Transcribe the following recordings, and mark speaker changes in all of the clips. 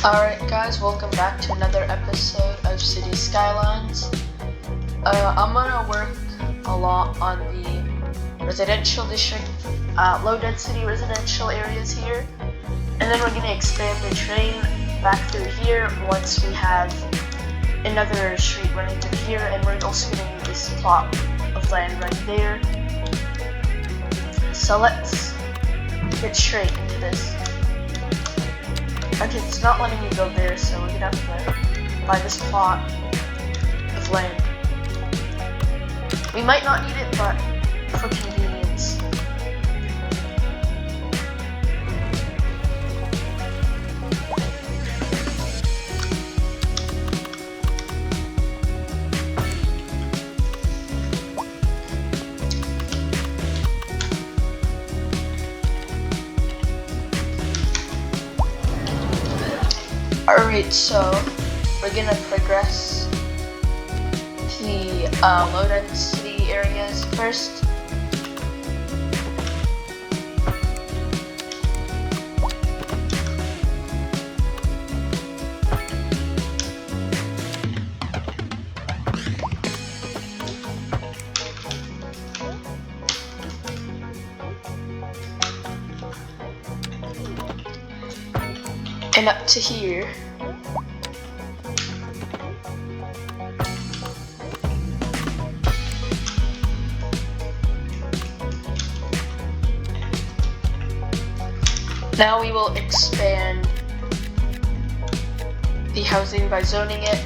Speaker 1: Alright guys, welcome back to another episode of City Skylines. I'm gonna work a lot on the residential district, low density residential areas here. And then we're gonna expand the train back through here once we have another street running through here, and we're also gonna need this plot of land right there. So let's get straight into this. Okay, it's not letting me go there, so we're gonna have to buy this plot of land. We might not need it, but for convenience. Alright, so we're gonna progress the low density areas first. And up to here. Now we will expand the housing by zoning it.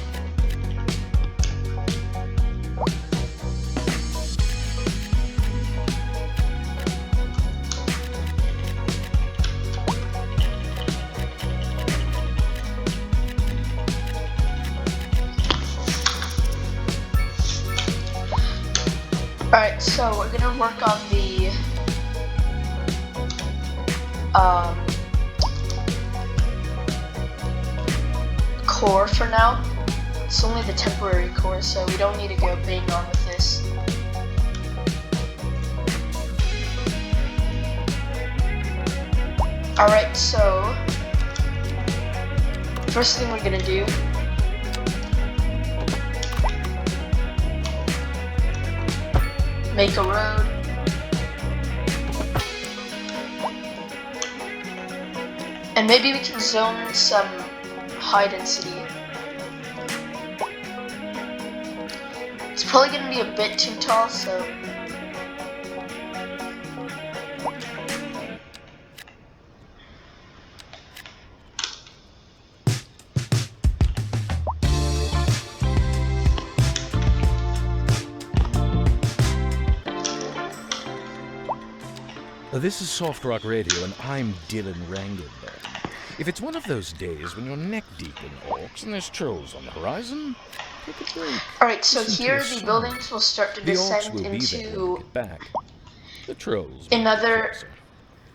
Speaker 1: Alright, so we're gonna work on the core for now. It's only the temporary core, so we don't need to go big on with this. Alright, so first thing we're gonna do make a road. And maybe we can zone some high density. It's probably gonna be a bit too tall, so
Speaker 2: This is Soft Rock Radio, and I'm Dylan Rangan. If it's one of those days when you're neck deep in orcs and there's trolls on the horizon, take a break.
Speaker 1: Alright, so here the buildings will start to
Speaker 2: The orcs
Speaker 1: descend
Speaker 2: will be there when we
Speaker 1: into
Speaker 2: get back. The trolls.
Speaker 1: another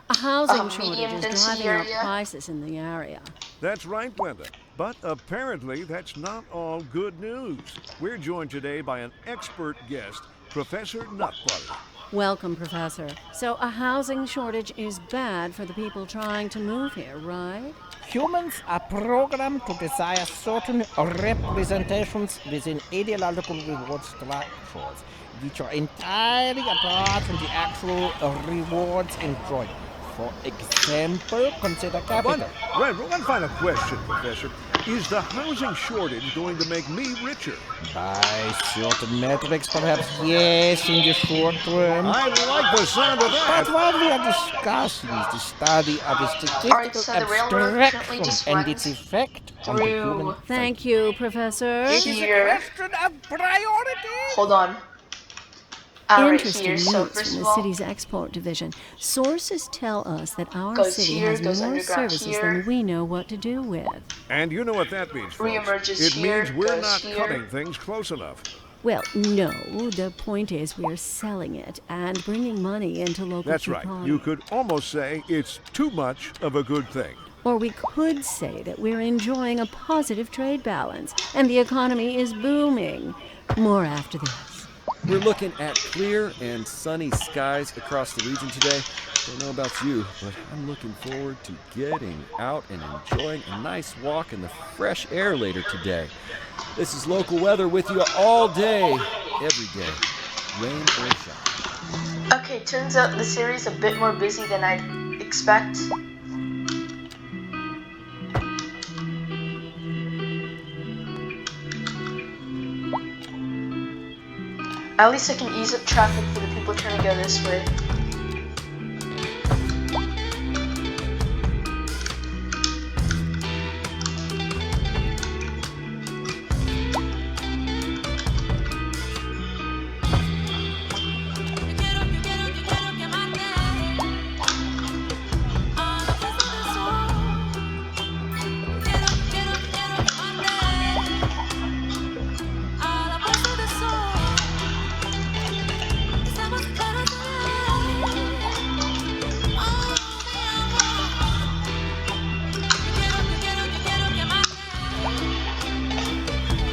Speaker 3: A housing shortage
Speaker 1: medium
Speaker 3: is
Speaker 1: density
Speaker 3: driving
Speaker 1: area.
Speaker 3: up prices in the area.
Speaker 4: That's right, Glenda. But apparently that's not all good news. We're joined today by an expert guest, Professor Nutbutter.
Speaker 3: Welcome, Professor. So a housing shortage is bad for the people trying to move here, right?
Speaker 5: Humans are programmed to desire certain representations within ideological reward structures, which are entirely apart from the actual rewards enjoyed. For example, consider capital.
Speaker 4: One final question, Professor. Is the housing shortage going to make me richer?
Speaker 5: By certain metrics, perhaps yes, in the short term.
Speaker 4: I like the sound of that.
Speaker 5: But what we are discussing is the study of the statistical
Speaker 1: Alright, so the railroad currently
Speaker 5: abstraction
Speaker 1: just
Speaker 5: and
Speaker 1: runs
Speaker 5: its effect on the
Speaker 1: through
Speaker 5: human
Speaker 3: Thank you, Professor.
Speaker 1: here.
Speaker 5: question of priority.
Speaker 1: Hold on. Right
Speaker 3: Interesting
Speaker 1: here.
Speaker 3: news
Speaker 1: So
Speaker 3: from
Speaker 1: first
Speaker 3: the
Speaker 1: of all,
Speaker 3: city's export division. Sources tell us that our
Speaker 1: Goes
Speaker 3: city
Speaker 1: here,
Speaker 3: has
Speaker 1: goes
Speaker 3: more
Speaker 1: underground
Speaker 3: services
Speaker 1: here.
Speaker 3: than we know what to do with.
Speaker 4: And you know what that means, folks.
Speaker 1: Reemerges
Speaker 4: It
Speaker 1: here,
Speaker 4: means we're
Speaker 1: goes
Speaker 4: not
Speaker 1: here.
Speaker 4: cutting things close enough.
Speaker 3: Well, no. The point is we're selling it and bringing money into local
Speaker 4: That's right.
Speaker 3: economy.
Speaker 4: You could almost say it's too much of a good thing.
Speaker 3: Or we could say that we're enjoying a positive trade balance and the economy is booming. More after this.
Speaker 6: We're looking at clear and sunny skies across the region today, Don't know about you, but I'm looking forward to getting out and enjoying a nice walk in the fresh air later today. This is local weather with you all day, every day, rain or shine.
Speaker 1: Okay, turns out the series a bit more busy than I'd expect. At least I can ease up traffic for the people trying to go this way.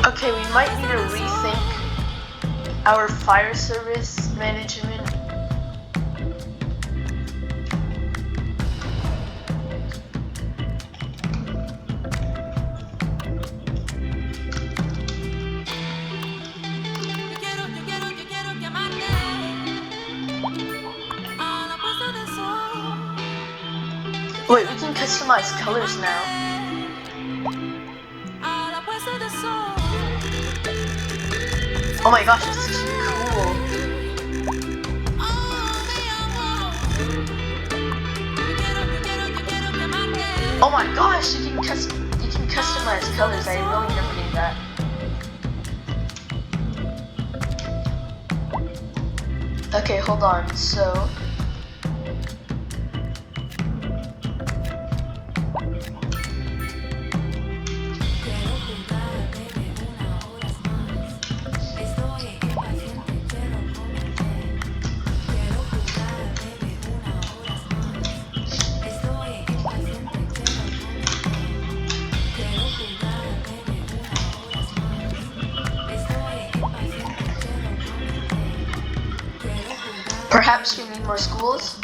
Speaker 1: Okay, we might need to rethink our fire service management. Wait, we can customize colors now. Oh my gosh, this is cool. Oh my gosh, you can customize colors. I really never knew that. Okay, hold on. So perhaps we need more schools?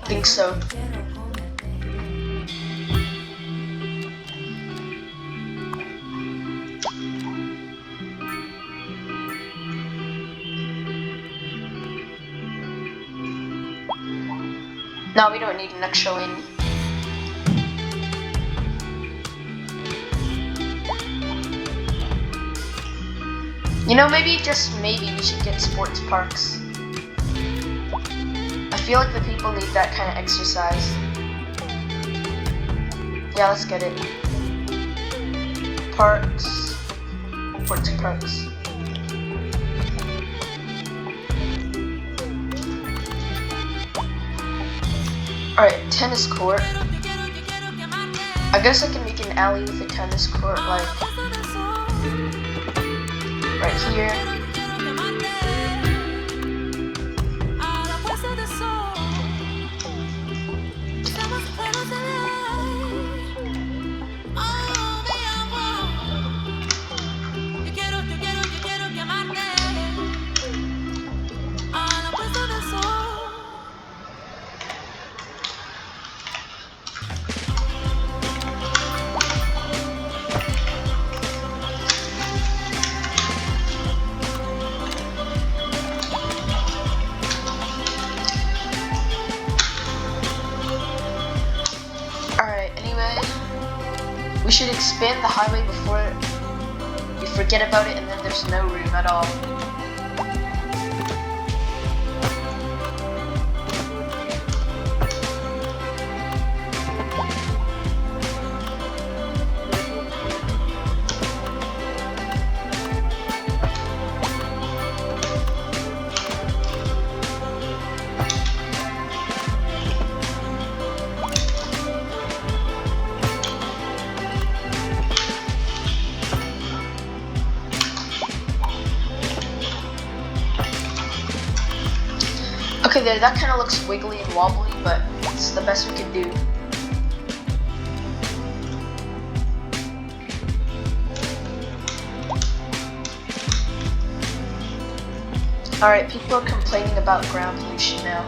Speaker 1: Think so. No, we don't need an extra lane. You know, maybe, just maybe, we should get sports parks. I feel like the people need that kind of exercise. Yeah, let's get it. Parks. Sports parks. Alright, tennis court. I guess I can make an alley with a tennis court, like right here. We should expand the highway before we forget about it and then there's no room at all. Okay, there, that kind of looks wiggly and wobbly, but it's the best we can do. Alright, people are complaining about ground pollution now.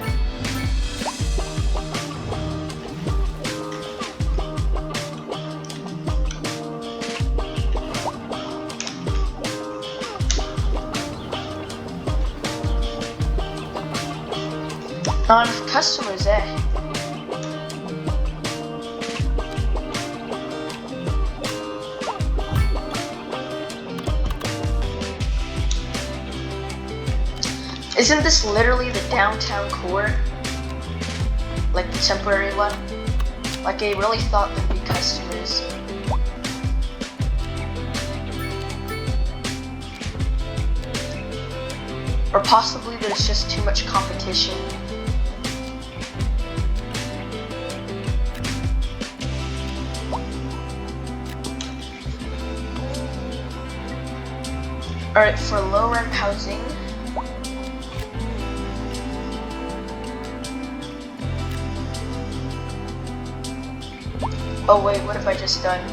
Speaker 1: Not enough customers, eh? Isn't this literally the downtown core? Like the temporary one? Like I really thought there'd be customers. Or possibly there's just too much competition. Alright, for low rent housing. Oh wait, what have I just done?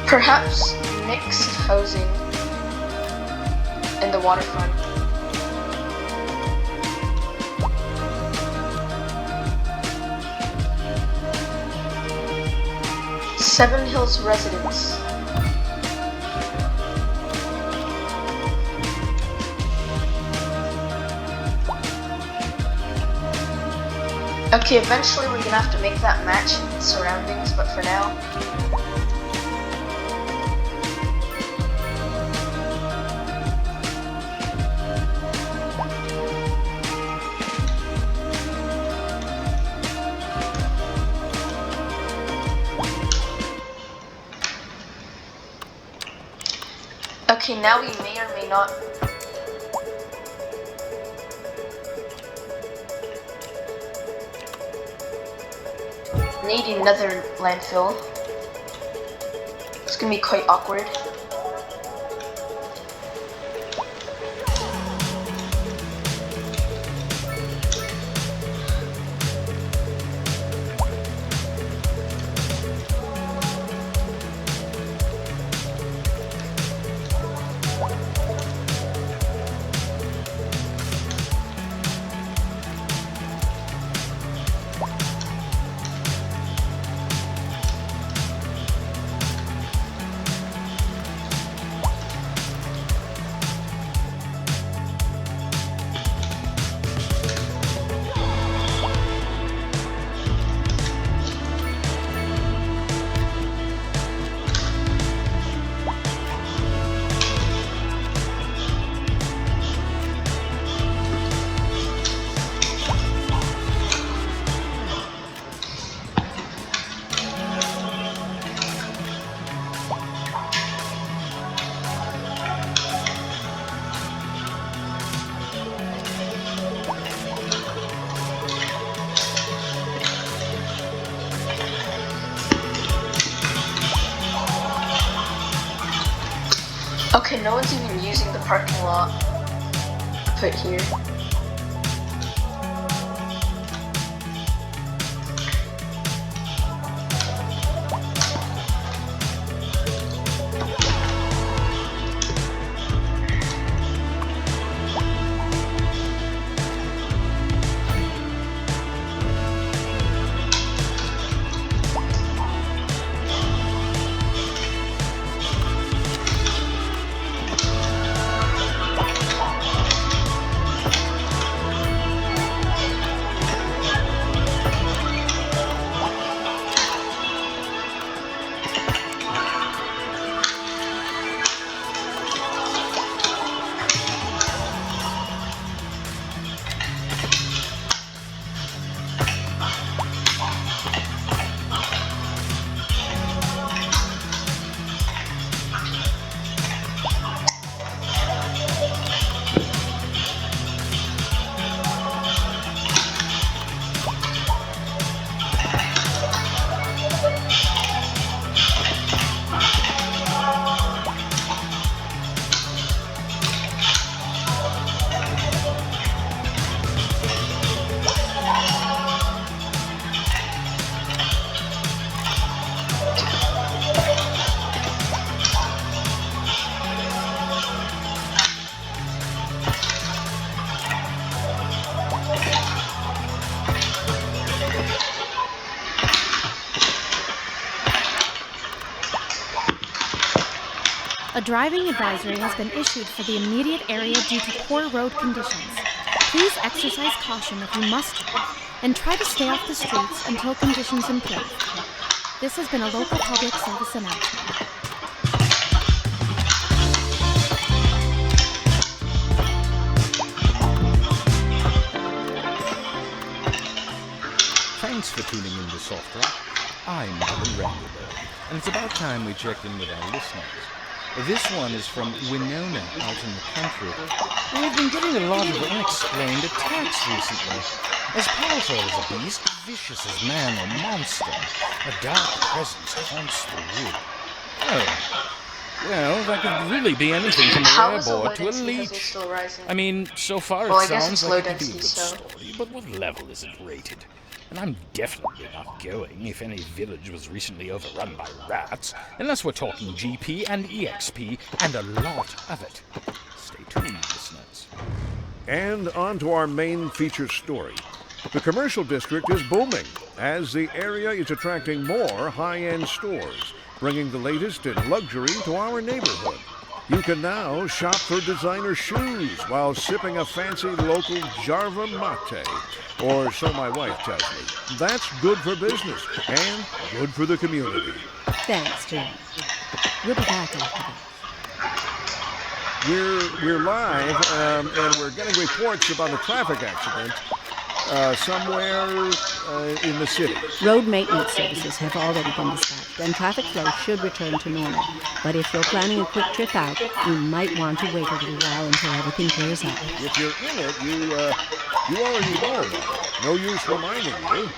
Speaker 1: Perhaps mixed housing in the waterfront. Seven Hills residents. Okay, eventually we're gonna have to make that match surroundings, but for now. Okay, now we may or may not need another landfill. It's gonna be quite awkward. Okay, no one's even using the parking lot put here.
Speaker 7: A driving advisory has been issued for the immediate area due to poor road conditions. Please exercise caution if you must drive, and try to stay off the streets until conditions improve. This has been a local public service announcement.
Speaker 2: Thanks for tuning in to Soft Rock. I'm Dylan Rangel, and it's about time we checked in with our listeners. This one is from Winona out in the country. We've been getting a lot of unexplained attacks recently. As powerful as a beast, vicious as man or monster, a dark presence haunts the wood. Oh, well, that could really be anything from a
Speaker 1: How is the
Speaker 2: rare boar
Speaker 1: low
Speaker 2: to a
Speaker 1: density hazard
Speaker 2: leech.
Speaker 1: still rising?
Speaker 2: I mean, so far
Speaker 1: Well,
Speaker 2: it
Speaker 1: I guess it's
Speaker 2: sounds
Speaker 1: low
Speaker 2: like it could be a
Speaker 1: density,
Speaker 2: good
Speaker 1: so-
Speaker 2: story, but what level is it rated? And I'm definitely not going if any village was recently overrun by rats, unless we're talking GP and EXP, and a lot of it. Stay tuned, listeners.
Speaker 4: And on to our main feature story. The commercial district is booming as the area is attracting more high-end stores, bringing the latest in luxury to our neighborhood. You can now shop for designer shoes while sipping a fancy local Jarva mate, or so my wife tells me. That's good for business and good for the community.
Speaker 3: Thanks, Jim. We'll be back after this.
Speaker 4: We're live, and we're getting reports about a traffic accident somewhere in the city.
Speaker 3: Road maintenance services have already been dispatched, and traffic flow should return to normal. But if you're planning a quick trip out, you might want to wait a little while until everything clears up.
Speaker 4: If you're in it, you already know about it. No use reminding you.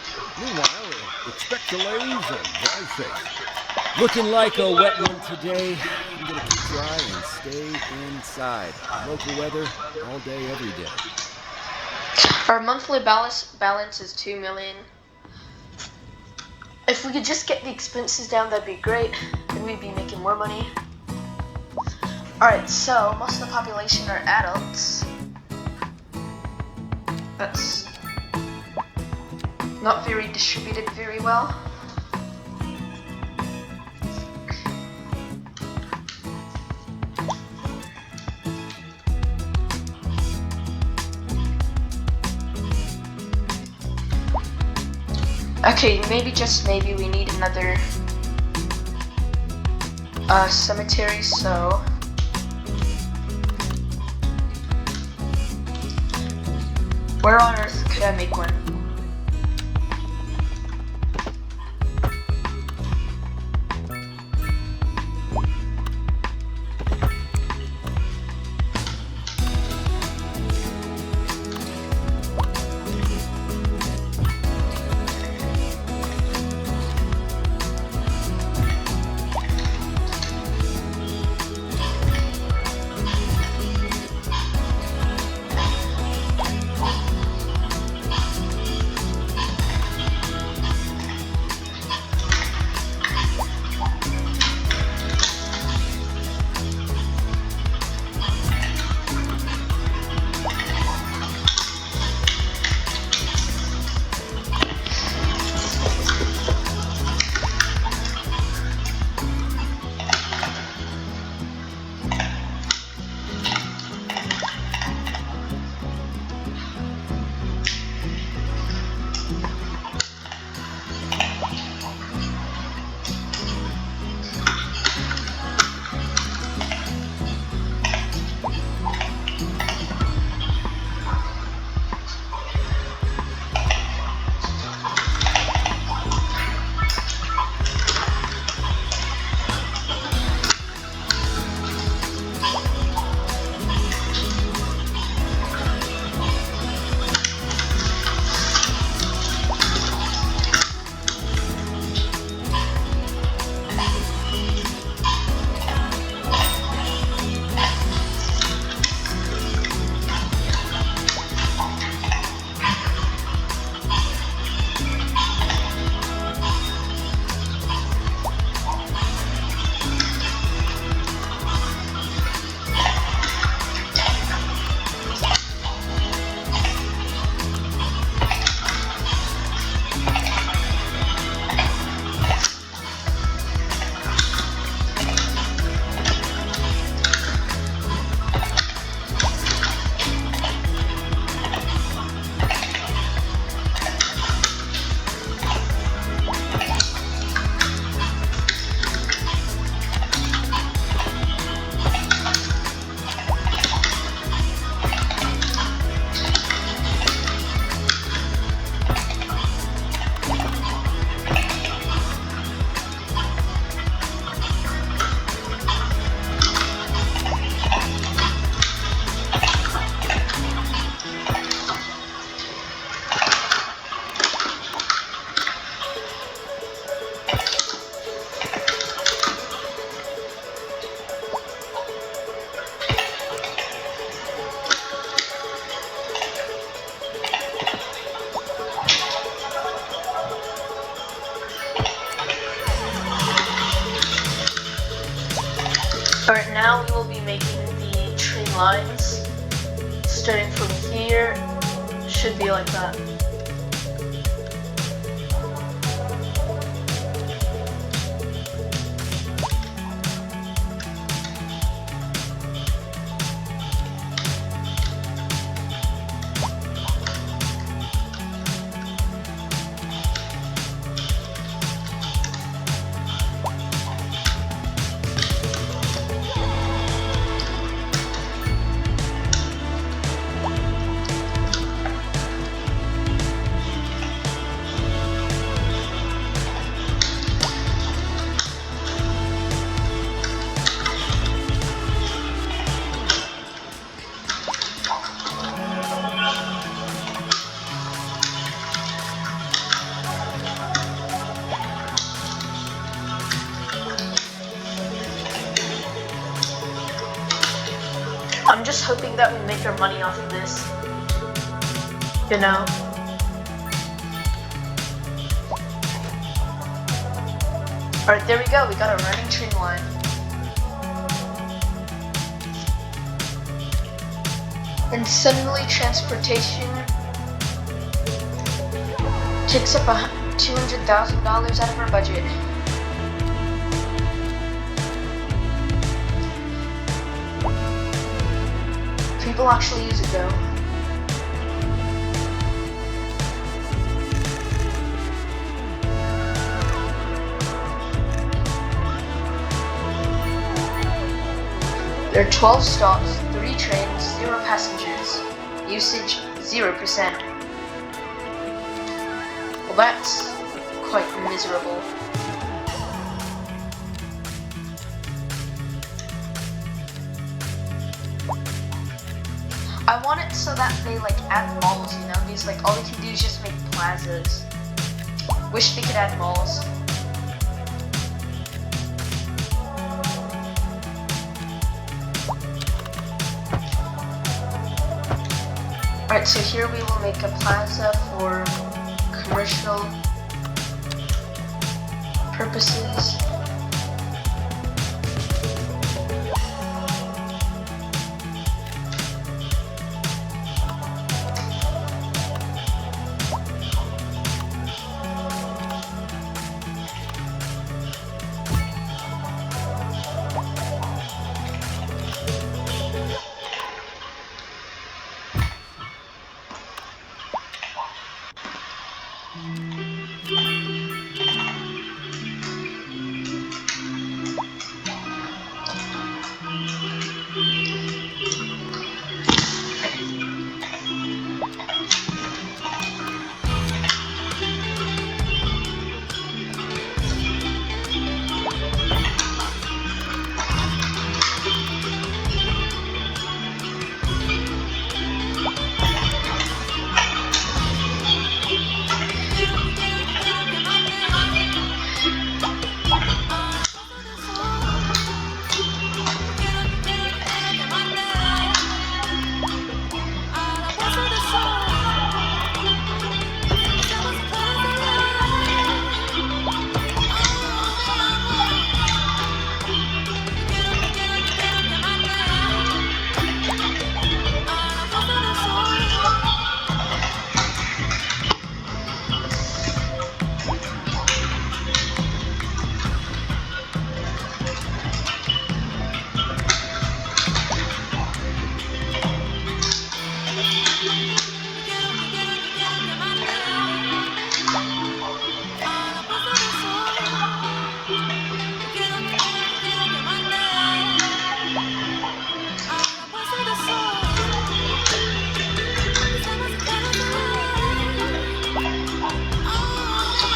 Speaker 4: Meanwhile, expect delays and drive safe.
Speaker 6: Looking like a wet one today. I'm gonna keep dry and stay inside. Local weather all day, every day.
Speaker 1: Our monthly balance is 2 million. If we could just get the expenses down, that'd be great. Then we'd be making more money. Alright, so most of the population are adults. That's not very distributed very well. Okay, maybe, just maybe, we need another cemetery, so where on earth could I make one? Alright, now we will be making the train lines. Starting from here, should be like that. I'm just hoping that we make our money off of this. You know? Alright, there we go. We got a running train line. And suddenly transportation takes up $200,000 out of our budget. People actually use it though. There are 12 stops, 3 trains, 0 passengers. Usage 0%. Well, that's quite miserable. I want it so that they like add malls, you know, because like all they can do is just make plazas. Wish they could add malls. Alright, so here we will make a plaza for commercial purposes.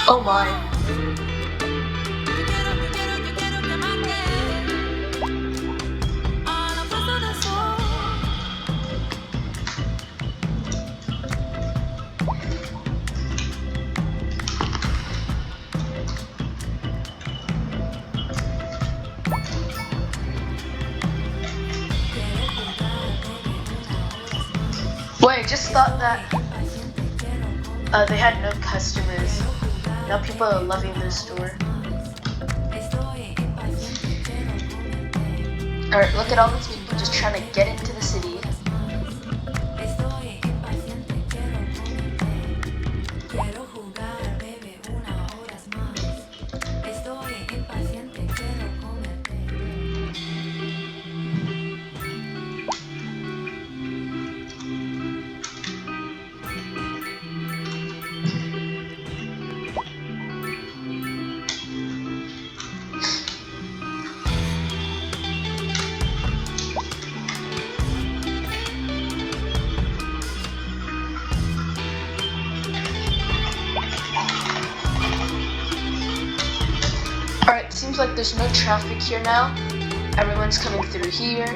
Speaker 1: Oh my. Wait, I just thought that they had no customers. Now people are loving this store. Alright, look at all these people just trying to get into the city. Alright, seems like there's no traffic here now. Everyone's coming through here.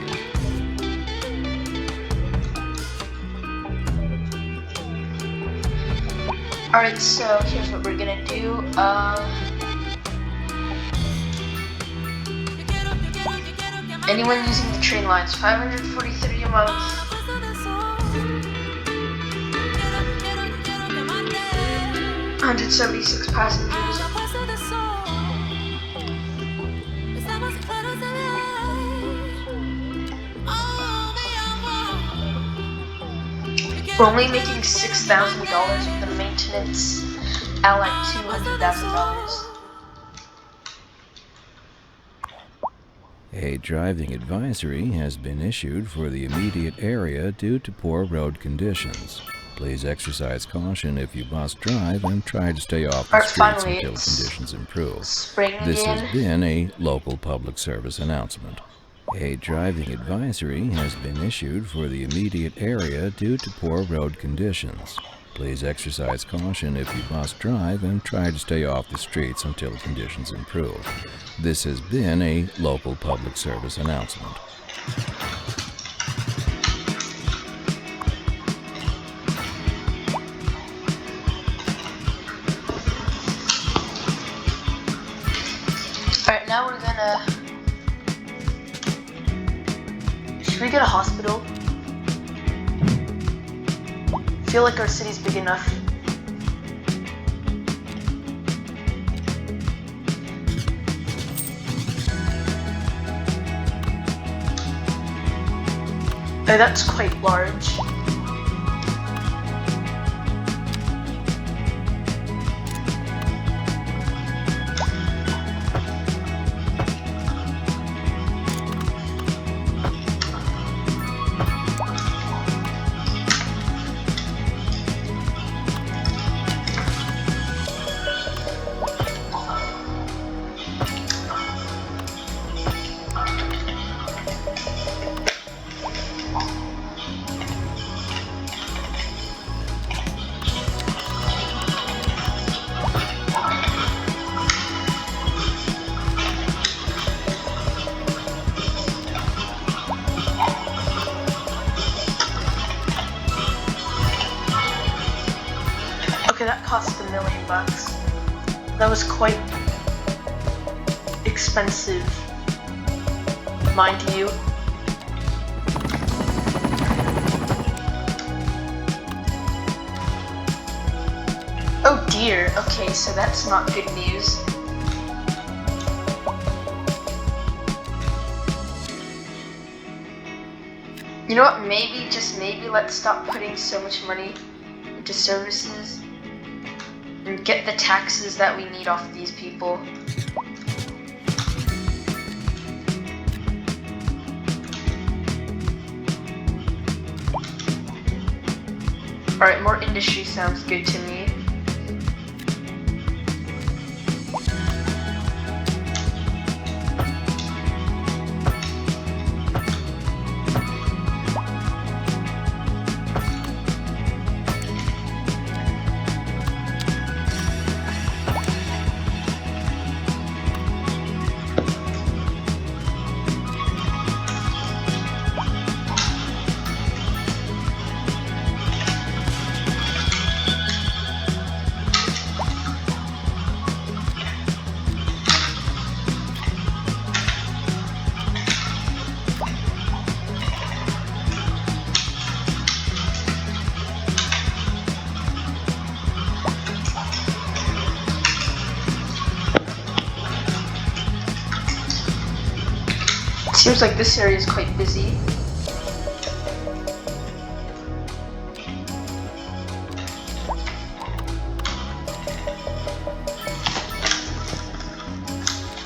Speaker 1: Alright, so here's what we're gonna do. Anyone using the train lines, 543 a month. $176 passengers. We're only making $6,000 with the maintenance at like $200,000.
Speaker 2: A driving advisory has been issued for the immediate area due to poor road conditions. Please exercise caution if you must drive and try to stay off the
Speaker 1: Alright,
Speaker 2: streets
Speaker 1: finally,
Speaker 2: until
Speaker 1: it's
Speaker 2: conditions improve.
Speaker 1: spring
Speaker 2: This
Speaker 1: again.
Speaker 2: has been a local public service announcement. A driving advisory has been issued for the immediate area due to poor road conditions. Please exercise caution if you must drive and try to stay off the streets until conditions improve. This has been a local public service announcement.
Speaker 1: Alright, now we're gonna... Should we get a hospital? I feel like our city's big enough. Oh, that's quite large. Okay, that cost $1 million. That was quite expensive, mind you. Oh dear, okay, so that's not good news. You know what, maybe, just maybe, let's stop putting so much money into services and get the taxes that we need off these people. Alright, more industry sounds good to me. Seems like this area is quite busy.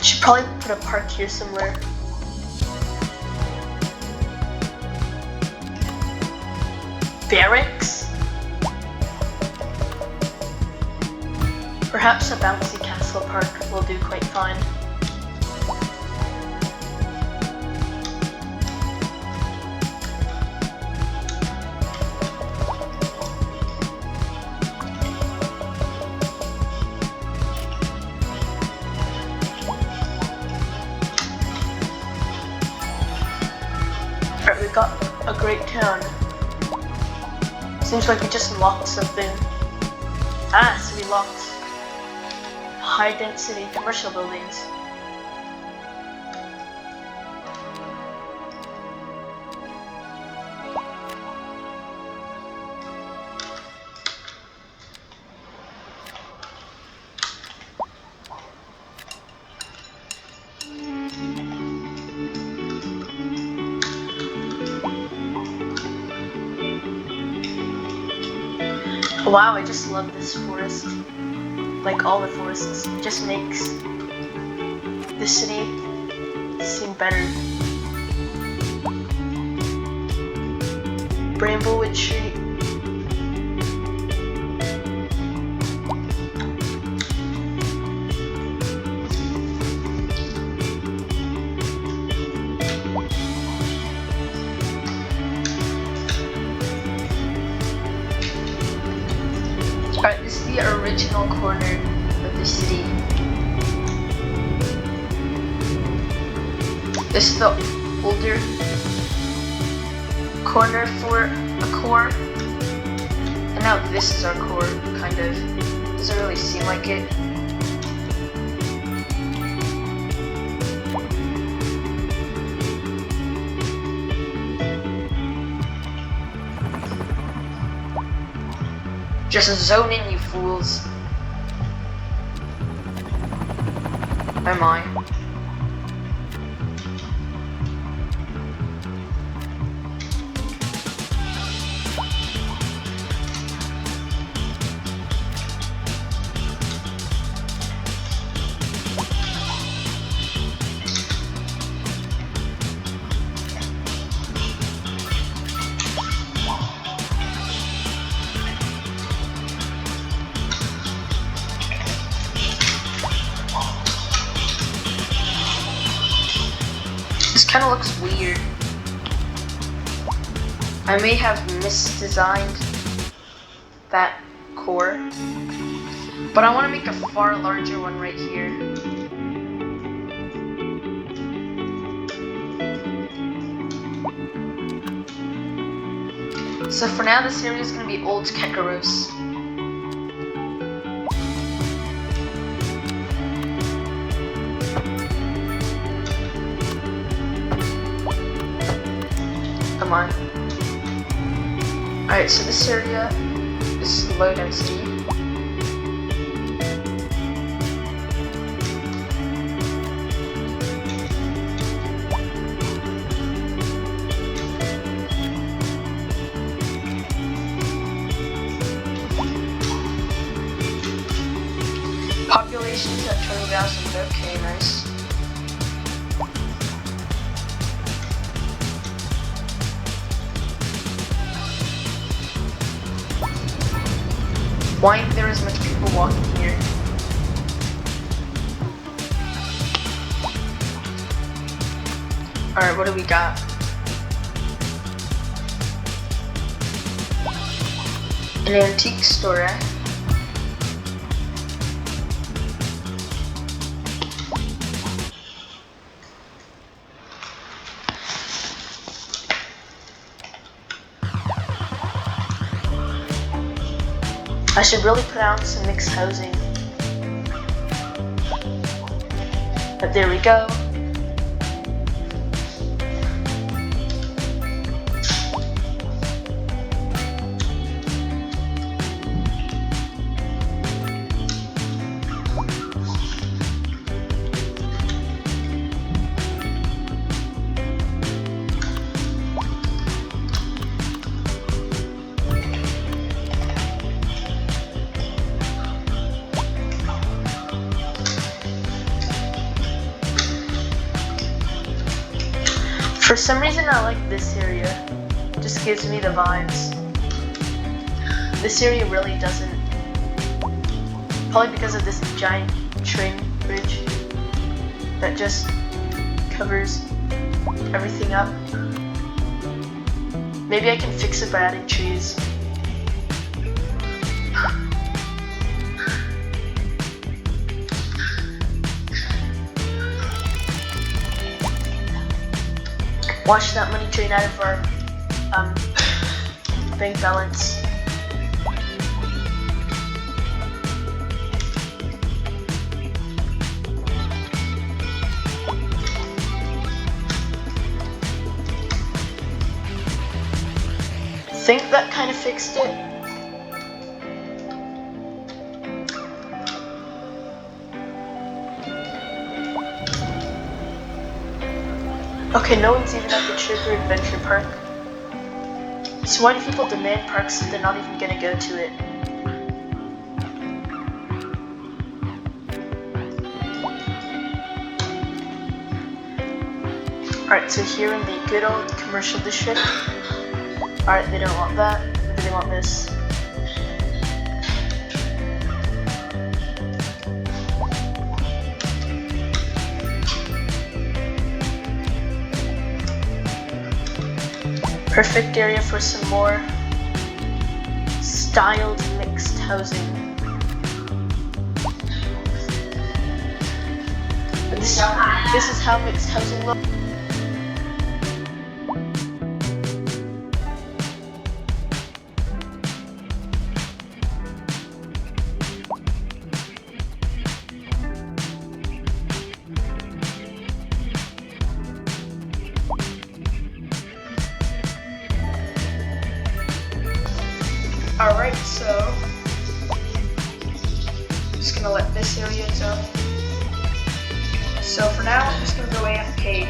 Speaker 1: Should probably put a park here somewhere. Barracks? Perhaps a bouncy castle park will do quite fine. Alright, we got a great town. Seems like we just unlocked something. Ah, so we locked high density commercial buildings. Wow, I just love this forest. Like all the forests, it just makes the city seem better. Bramblewood Street. Alright, this is the original corner of the city. This is the older corner for a core. And now this is our core, kind of. Doesn't really seem like it. Just zone in, you fools. Am I? This kind of looks weird. I may have misdesigned that core, but I want to make a far larger one right here. So for now, this area is going to be Old Kekeros. Come on. Alright, so this area is low density. Population's at 20,000. Okay, nice. Why aren't there as much people walking here? Alright, what do we got? An antique store, eh? I should really put out some mixed housing. But there we go. For some reason I like this area. Just gives me the vibes. This area really doesn't. Probably because of this giant train bridge that just covers everything up. Maybe I can fix it by adding trees. Wash that money drain out of our bank balance. I think that kind of fixed it. Okay, no one's even at the Trigger Adventure Park. So why do people demand parks if they're not even gonna go to it? Alright, so here in the good old commercial district. Alright, they don't want that. Maybe they want this. Perfect area for some more styled mixed housing. This is how mixed housing looks. Alright, so I'm just gonna let this area go. So for now, I'm just gonna go AFK.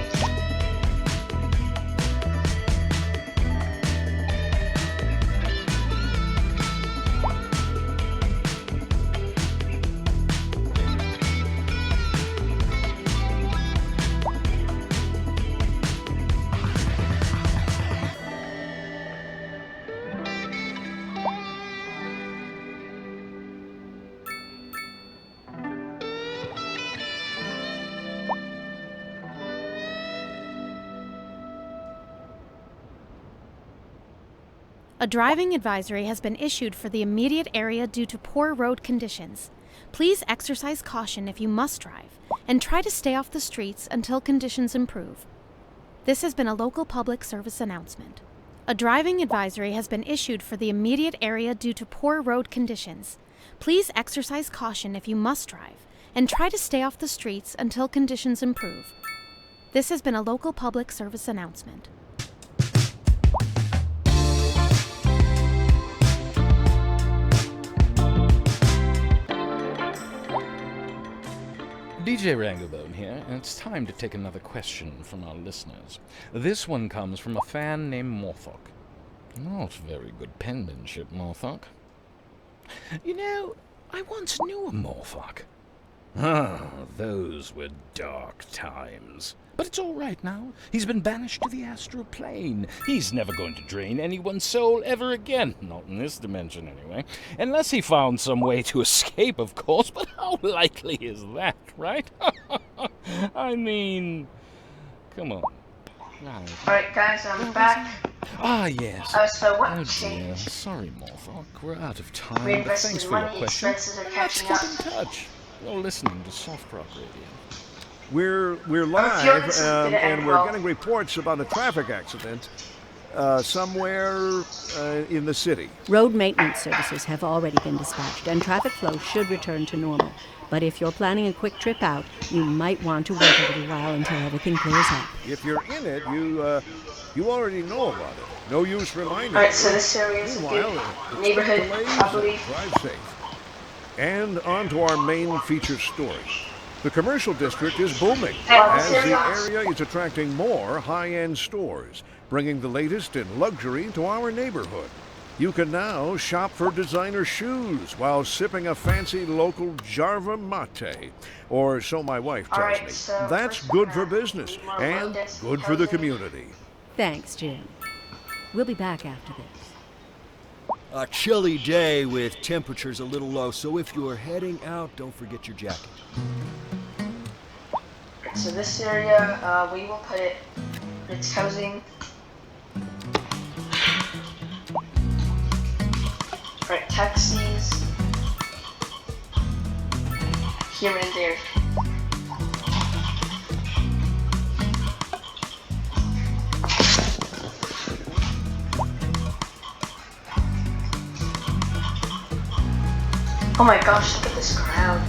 Speaker 7: A driving advisory has been issued for the immediate area due to poor road conditions. Please exercise caution if you must drive, and try to stay off the streets until conditions improve. This has been a local public service announcement. A driving advisory has been issued for the immediate area due to poor road conditions. Please exercise caution if you must drive, and try to stay off the streets until conditions improve. This has been a local public service announcement.
Speaker 2: DJ Ranglebone here, and it's time to take another question from our listeners. This one comes from a fan named Morthok. Not very good penmanship, Morthok. You know, I once knew a Morthok. Ah, those were dark times. But it's all right now. He's been banished to the astral plane. He's never going to drain anyone's soul ever again. Not in this dimension, anyway. Unless he found some way to escape, of course. But how likely is that, right? I mean, come on.
Speaker 1: Alright guys, I'm back.
Speaker 2: Ah, yes.
Speaker 1: So what
Speaker 2: Oh dear.
Speaker 1: changed?
Speaker 2: Sorry, Morthok. We're out of time.
Speaker 1: We
Speaker 2: But thanks
Speaker 1: invested
Speaker 2: for your
Speaker 1: money,
Speaker 2: question.
Speaker 1: expenses are
Speaker 2: Let's
Speaker 1: catching
Speaker 2: keep
Speaker 1: up.
Speaker 2: in touch. You're listening to Soft Rock Radio.
Speaker 4: We're
Speaker 1: feeling
Speaker 4: live,
Speaker 1: this is gonna
Speaker 4: and
Speaker 1: end
Speaker 4: we're
Speaker 1: well.
Speaker 4: getting reports about a traffic accident somewhere in the city.
Speaker 3: Road maintenance services have already been dispatched, and traffic flow should return to normal. But if you're planning a quick trip out, you might want to wait a little while until everything clears up.
Speaker 4: If you're in it, you already know about it. No use reminding
Speaker 1: Alright,
Speaker 4: you.
Speaker 1: so this area is a
Speaker 4: Meanwhile,
Speaker 1: good
Speaker 4: expect
Speaker 1: neighborhood,
Speaker 4: delays
Speaker 1: I believe.
Speaker 4: and drive safe. And on to our main feature story. The commercial district is booming as the area is attracting more high-end stores, bringing the latest in luxury to our neighborhood. You can now shop for designer shoes while sipping a fancy local Jarva mate. Or so my wife tells
Speaker 1: Alright,
Speaker 4: me.
Speaker 1: so
Speaker 4: That's
Speaker 1: first
Speaker 4: good
Speaker 1: we're
Speaker 4: for
Speaker 1: gonna
Speaker 4: business
Speaker 1: need more
Speaker 4: and
Speaker 1: low-density
Speaker 4: good for the
Speaker 1: housing.
Speaker 4: community.
Speaker 3: Thanks, Jim. We'll be back after this.
Speaker 6: A chilly day with temperatures a little low, so if you're heading out, don't forget your jacket.
Speaker 1: So this area, we will put it, its housing. Right, taxis. Here and there. Oh my gosh, look at this crowd.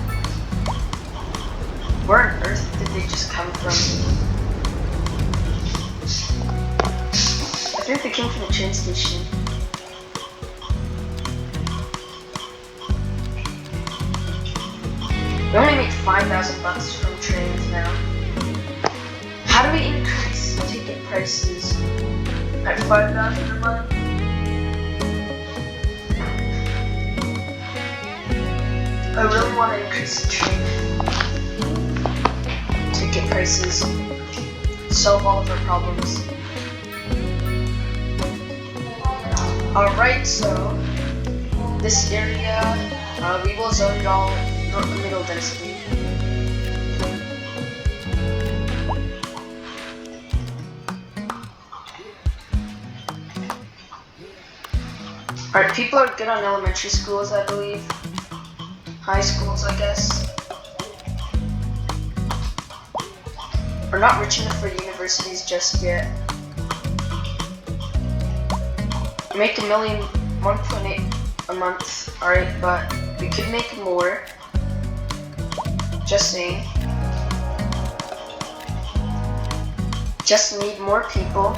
Speaker 1: Where on earth did they just come from? I think they came from the train station. We only make $5,000 from trains now. How do we increase ticket prices at $5,000 a month? I really want to increase the train ticket prices, solve all of our problems. Alright, so this area, we will zone it all middle density. Alright, people are good on elementary schools, I believe. High schools, I guess. We're not rich enough for universities just yet. We make $1.8 a month, alright, but we could make more. Just saying. Just need more people.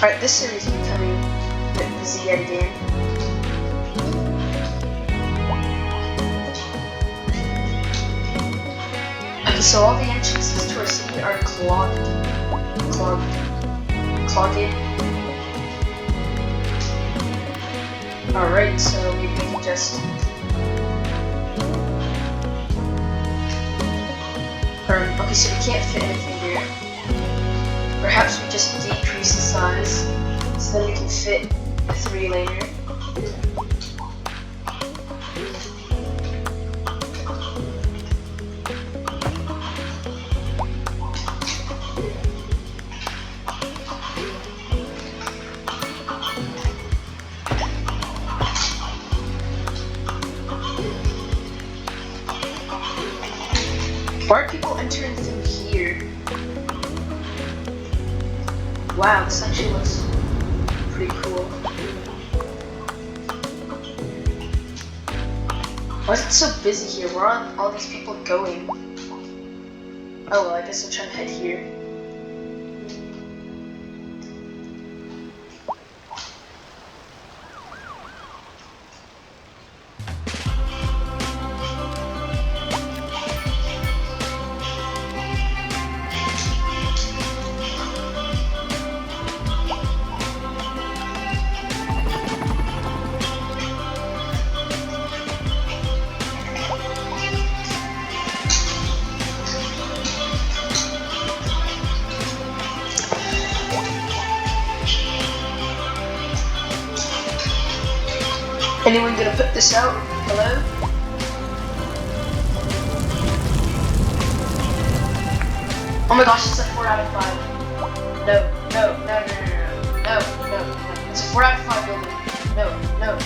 Speaker 1: Alright, this series is becoming a bit busy yet again. Okay, so all the entrances to our city are clogged. Alright, so maybe we can just... okay, so we can't fit anything here. Perhaps we just decrease the size, so then we can fit a 3-laner. Why are people entering through here? Wow, this actually looks pretty cool. Why is it so busy here? Where are all these people going? Oh well, I guess I'll try to head here. Anyone gonna put this out? Hello? Oh my gosh, it's a 4 out of 5. No. It's a 4 out of 5 building. No.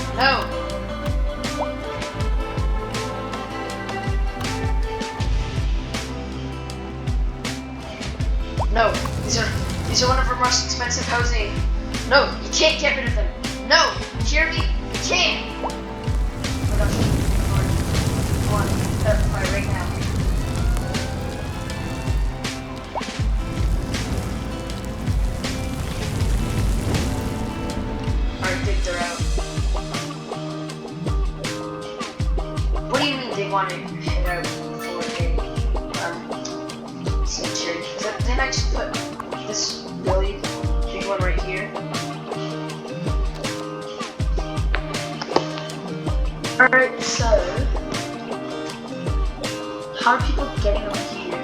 Speaker 1: No, these are one of our most expensive housing. No, you can't get rid of them. No, you hear me? You can't. Oh my gosh, come on, clarify right now. Alright, want to head out for a cemetery. Then I just put this really big one right here. Alright, so how are people getting over here?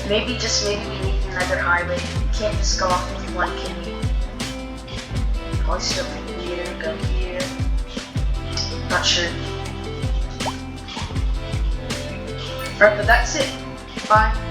Speaker 1: Maybe we need another highway. We can't just go off with one, can we? Probably still here, go here. Not sure. Alright, but that's it. Bye.